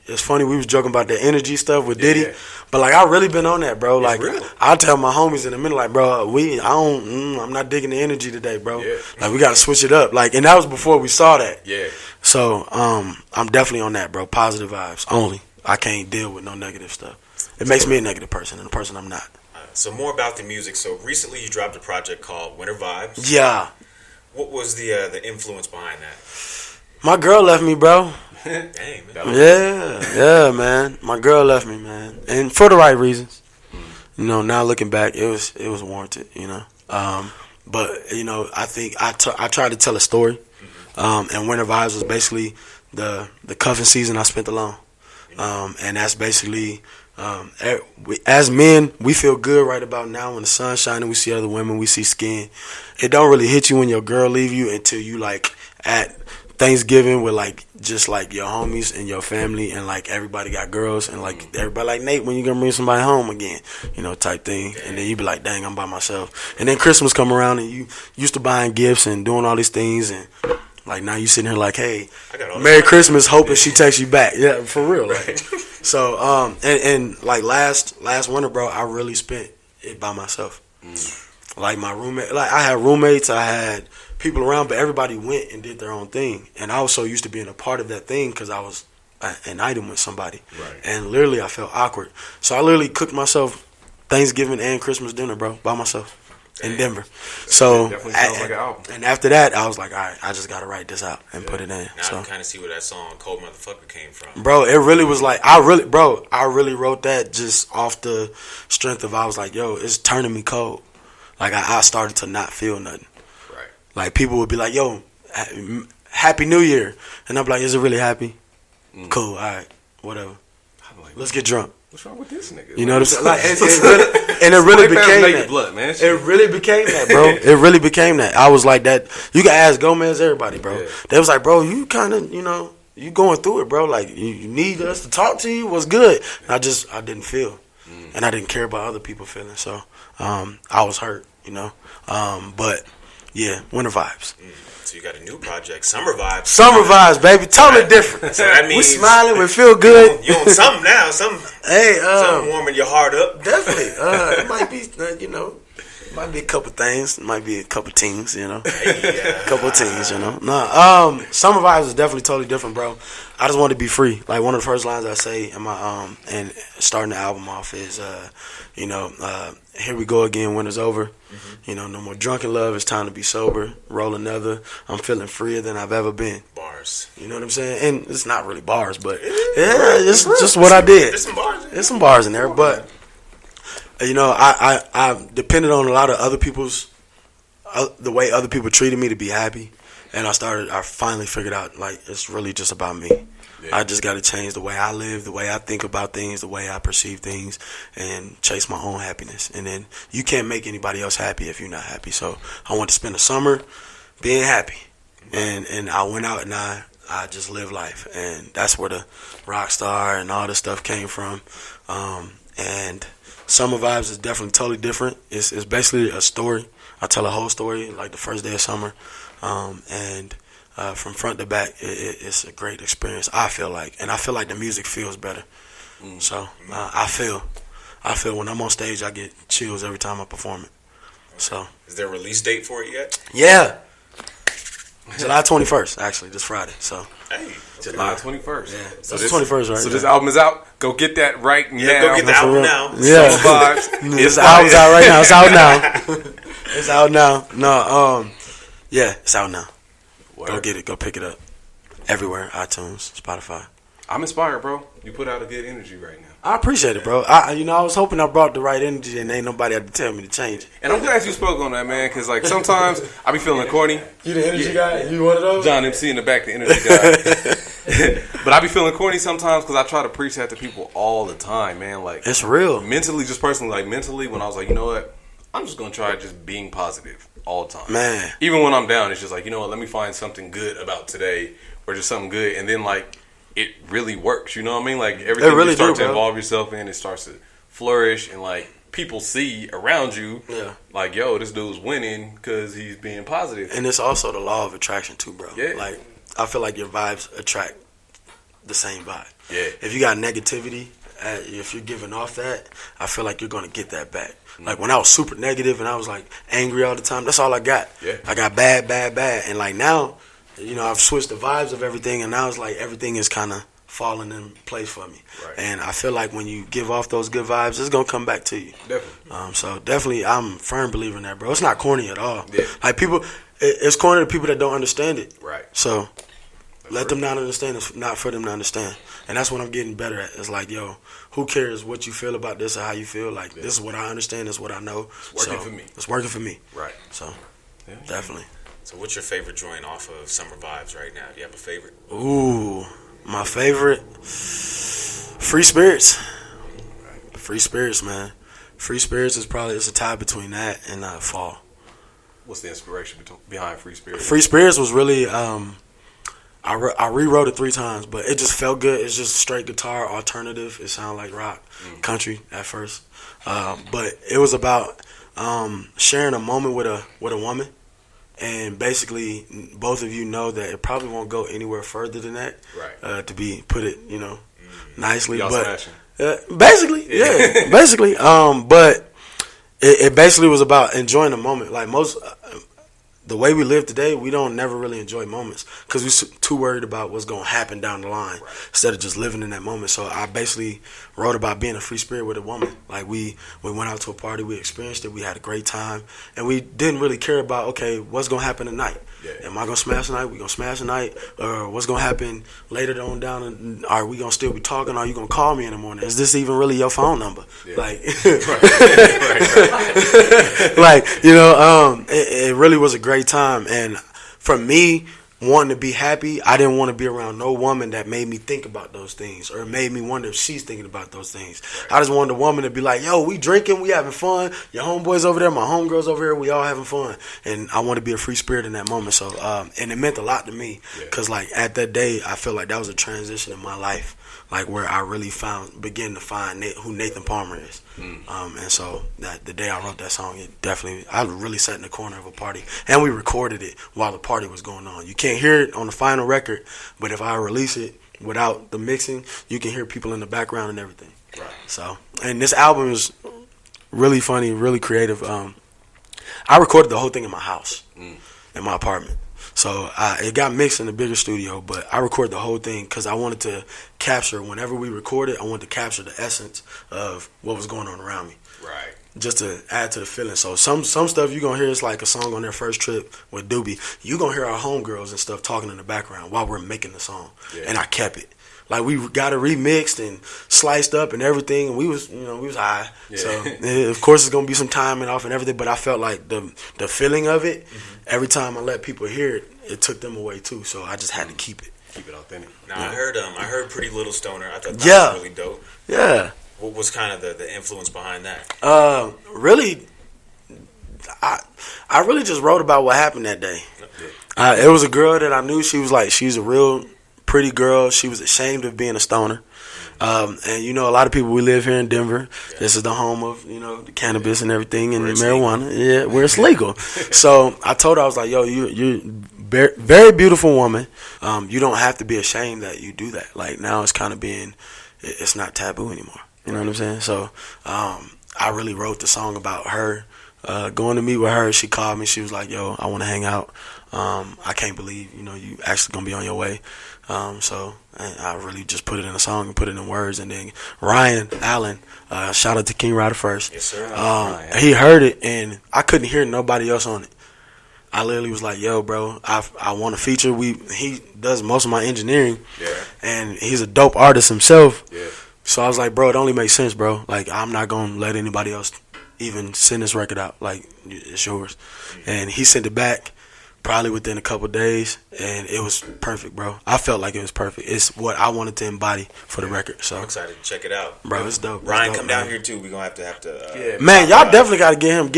It's funny, we was joking about the energy stuff with Diddy, but like I really been on that, bro. Like I'll tell my homies in a minute, like, bro, I'm not digging the energy today, bro. Yeah. Like we gotta switch it up. Like, and that was before we saw that. Yeah. So I'm definitely on that, bro. Positive vibes only. I can't deal with no negative stuff. It makes me a negative person, and a person I'm not. So more about the music. So recently you dropped a project called Winter Vibes. Yeah. What was the influence behind that? My girl left me, bro. Dang, man. Yeah, man. My girl left me, man, and for the right reasons. You know, now looking back, it was warranted. You know, but you know, I think I tried to tell a story, and Winter Vibes was basically the cuffing season I spent alone, and that's basically. As men, we feel good right about now when the sun's shining. We see other women, we see skin. It don't really hit you when your girl leave you until you like at Thanksgiving with like just like your homies and your family and like everybody got girls and like everybody like, Nate, when you gonna bring somebody home again, you know, type thing. And then you be like, dang, I'm by myself. And then Christmas come around and you used to buying gifts and doing all these things, and like now you sitting here like, hey, Merry Christmas, hoping she texts you back. Yeah, for real. Like, so and like last winter, bro, I really spent it by myself. Like my roommate, like I had roommates, I had people around, but everybody went and did their own thing, and I was so used to being a part of that thing because I was an item with somebody, and literally I felt awkward. So I literally cooked myself Thanksgiving and Christmas dinner, bro, by myself in Denver. So and after that, I was like, all right, I just gotta write this out and put it in. Now so I can kind of see where that song "Cold Motherfucker" came from, bro. It really was like I really wrote that just off the strength of I was like, yo, it's turning me cold. Like I started to not feel nothing. Like people would be like, yo, Happy New Year. And I'm like, is it really happy? Cool, all right, whatever. Like, let's get drunk. What's wrong with this nigga? You know what I'm saying? Like, it really became that. Blood, man. It really became that, bro. It really became that. I was like that. You can ask Gomez, everybody, bro. Yeah. They was like, bro, you kind of, you know, you going through it, bro. Like, you need us to talk to you. What's good? And I didn't feel. And I didn't care about other people feeling. So I was hurt, you know. But Yeah, winter vibes. So you got a new project, Summer Vibes. Summer vibes, baby. Totally different. So that means we smiling, we feel good. You on something now? Something warming your heart up. Definitely. It might be, might be a couple things. It might be a couple teams, a couple teams, No, Summer Vibes is definitely totally different, bro. I just want to be free. Like, one of the first lines I say in my and starting the album off is, here we go again, winter's over. Mm-hmm. No more drunken love, it's time to be sober. Roll another. I'm feeling freer than I've ever been. Bars. You know what I'm saying? And it's not really bars, but it's just what I did. There's some bars. There's some bars in there, but I depended on a lot of other people's the way other people treated me to be happy, and I finally figured out, like, it's really just about me. Yeah. I just got to change the way I live, the way I think about things, the way I perceive things, and chase my own happiness. And then you can't make anybody else happy if you're not happy. So I want to spend the summer being happy, and I went out and I just lived life, and that's where the rock star and all this stuff came from. And Summer Vibes is definitely totally different. It's basically a story. I tell a whole story, like the first day of summer, and from front to back, it's a great experience, I feel like. And I feel like the music feels better. So I feel when I'm on stage, I get chills every time I perform it. So, is there a release date for it yet? Yeah. July 21st, actually, this Friday. So, hey, July 21st. Yeah, so this 21st, right? So this album is out. Go get that right now. Go get the album now. Yeah, This album's out right now. It's out now. It's out now. No, yeah, it's out now. Word. Go get it. Go pick it up. Everywhere, iTunes, Spotify. I'm inspired, bro. You put out a good energy right now. I appreciate it, bro. I was hoping I brought the right energy, and ain't nobody had to tell me to change it. And I'm glad you spoke on that, man, because, like, sometimes I be feeling corny. You the energy guy? You one of those? John MC in the back, the energy guy. But I be feeling corny sometimes because I try to preach that to people all the time, man. Like, it's real. Mentally, just personally, like, mentally, when I was like, you know what? I'm just going to try just being positive all the time. Man. Even when I'm down, it's just like, you know what? Let me find something good about today or just something good. And then, like, it really works, you know what I mean? Like, everything really you start to involve yourself in, it starts to flourish, and, like, people see around you, like, yo, this dude's winning because he's being positive. And it's also the law of attraction, too, bro. Yeah. Like, I feel like your vibes attract the same vibe. Yeah. If you got negativity, if you're giving off that, I feel like you're going to get that back. Mm-hmm. Like, when I was super negative and I was, like, angry all the time, that's all I got. Yeah. I got bad. And, like, now, I've switched the vibes of everything, and now it's like everything is kind of falling in place for me. Right. And I feel like when you give off those good vibes, it's going to come back to you. Definitely. So definitely, I'm a firm believer in that, bro. It's not corny at all. Yeah. Like, people, it's corny to people that don't understand it. Right. So let them not understand. It's not for them to understand. And that's what I'm getting better at. It's like, yo, who cares what you feel about this or how you feel? Like, this is what I understand. This is what I know. It's working for me. It's working for me. Right. So, definitely. So what's your favorite joint off of Summer Vibes right now? Do you have a favorite? Ooh, my favorite? Free Spirits. Free Spirits, man. Free Spirits is probably, it's a tie between that and Fall. What's the inspiration behind Free Spirits? Free Spirits was really, I rewrote it 3 times, but it just felt good. It's just straight guitar, alternative. It sounded like rock, country at first. But it was about sharing a moment with a woman. And basically, both of you know that it probably won't go anywhere further than that. Right. To put it, nicely. Y'all but smashing. Basically, yeah, basically. But it basically was about enjoying the moment. Like the way we live today, we don't never really enjoy moments because we're too worried about what's going to happen down the line instead of just living in that moment. So I basically wrote about being a free spirit with a woman. Like, we went out to a party, we experienced it, we had a great time, and we didn't really care about, okay, what's going to happen tonight? Yeah. Am I going to smash tonight? We going to smash tonight? Or what's going to happen later on down? And are we going to still be talking? Or are you going to call me in the morning? Is this even really your phone number? Yeah. Like, like, it really was a great time. And for me, wanting to be happy, I didn't want to be around no woman that made me think about those things or made me wonder if she's thinking about those things. I just wanted a woman to be like, yo, we drinking, we having fun. Your homeboys over there, my homegirls over here, we all having fun. And I want to be a free spirit in that moment. So, and it meant a lot to me because, like, at that day, I feel like that was a transition in my life like where I really begin to find who Nathan Palmer is. And so that the day I wrote that song, I really sat in the corner of a party, and we recorded it while the party was going on. You can't hear it on the final record, but if I release it without the mixing, you can hear people in the background and everything. Right. So, and this album is really funny, really creative. I recorded the whole thing in my house, in my apartment. So it got mixed in a bigger studio, but I recorded the whole thing because I wanted to capture, whenever we recorded, I wanted to capture the essence of what was going on around me. Right. Just to add to the feeling. So some stuff you're going to hear is like a song on their first trip with Doobie. You're going to hear our homegirls and stuff talking in the background while we're making the song. Yeah. And I kept it. Like, we got it remixed and sliced up and everything, and we was high. Yeah. So, of course, it's going to be some timing off and everything, but I felt like the feeling of it, every time I let people hear it, it took them away, too. So I just had to keep it. Keep it authentic. Now, I heard Pretty Little Stoner. I thought that was really dope. Yeah. What was kind of the influence behind that? Really, I really just wrote about what happened that day. It was a girl that I knew. She's a real pretty girl. She was ashamed of being a stoner. And, a lot of people, we live here in Denver. Yeah. This is the home of, the cannabis and everything and the marijuana. Legal. Yeah, where it's legal. So I told her, I was like, yo, you're very beautiful woman. You don't have to be ashamed that you do that. Like, now it's kind of it's not taboo anymore. You know what I'm saying? So I really wrote the song about her. Going to meet with her, she called me. She was like, yo, I want to hang out. I can't believe, you actually going to be on your way. So I really just put it in a song and put it in words. And then Ryan Allen, shout out to King Ryder First. Yes, sir. He heard it, and I couldn't hear nobody else on it. I literally was like, yo, bro, I want to feature. He does most of my engineering, and he's a dope artist himself. Yeah. So I was like, bro, it only makes sense, bro. Like, I'm not going to let anybody else even send this record out. Like, it's yours. And he sent it back probably within a couple of days, and it was perfect, bro. I felt like it was perfect. It's what I wanted to embody for the record. So I'm excited to check it out, bro. It's dope. Ryan, come down here too. We're gonna have to. Man, y'all definitely got to get him.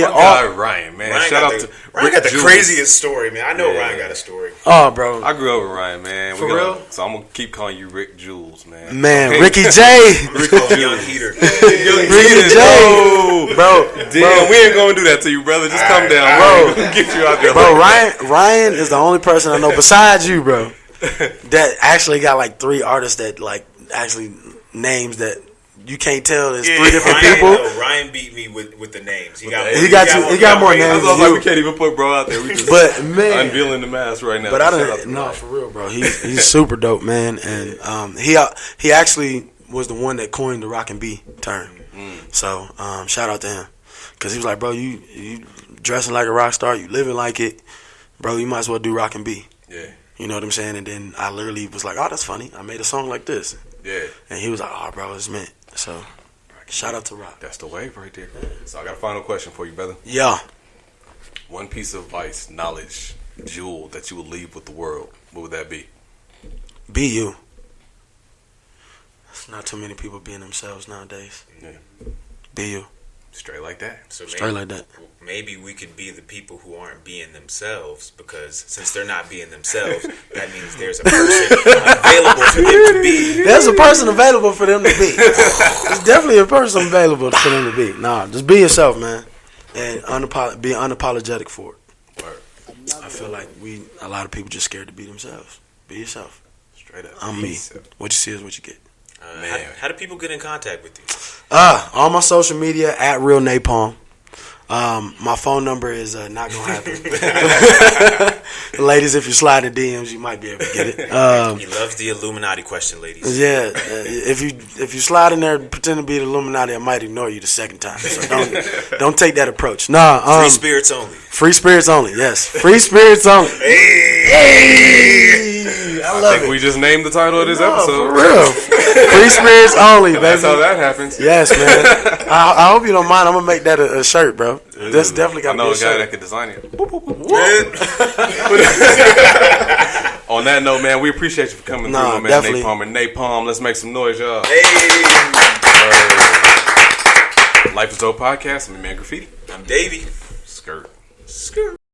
Ryan, man. Shout out to Ryan. Got the craziest story, man. I know Ryan got a story. Oh, bro. I grew up with Ryan, man. For real? So I'm gonna keep calling you Rick Jules, man. Man, okay. Ricky J. Young Heater. Ricky J. Bro, we ain't gonna do that to you, brother. Just come down, bro. Get you out there, bro. Ryan is the only person I know besides you, bro, that actually got like 3 artists that like actually names that you can't tell there's 3 different people. Ryan beat me with the names. He got more names. I was like, we can't even put bro out there. We just unveiling the mask right now. But for real, bro. He's super dope, man, and he actually was the one that coined the rock and B term. So shout out to him, because he was like, bro, you dressing like a rock star, you living like it. Bro, you might as well do rock and B. Yeah. You know what I'm saying? And then I literally was like, oh, that's funny. I made a song like this. Yeah. And he was like, oh, bro, it's meant. So, shout out to Rock. That's the wave right there. So, I got a final question for you, brother. Yeah. One piece of advice, knowledge, jewel that you would leave with the world. What would that be? Be you. There's not too many people being themselves nowadays. Yeah. Be you. Straight like that. So straight like that. Maybe we could be the people who aren't being themselves, because since they're not being themselves, that means there's a person available for them to be. There's a person available for them to be. There's definitely a person available for them to be. Nah, just be yourself, man, and be unapologetic for it. Word. I feel like a lot of people just scared to be themselves. Be yourself. Straight up. I'm me. What you see is what you get. How do people get in contact with you? On my social media at Real Napalm. My phone number is not gonna happen. Ladies, if you slide in DMs, you might be able to get it. He loves the Illuminati question, ladies. Yeah, if you slide in there and pretend to be the Illuminati, I might ignore you the second time. So don't take that approach. Nah, free spirits only. Free spirits only. Yes, free spirits only. Hey. I think we just named the title of this episode. For real. Free spirits only, baby. That's how that happens. Yes, man. I hope you don't mind. I'm gonna make that a shirt, bro. That's definitely got to be a shirt. I know a guy that could design it. On that note, man, we appreciate you for coming through, man. Definitely. Napalm. Let's make some noise, y'all. Hey. Life is Dope Podcast. I'm your man Graffiti. I'm Davey. Skirt.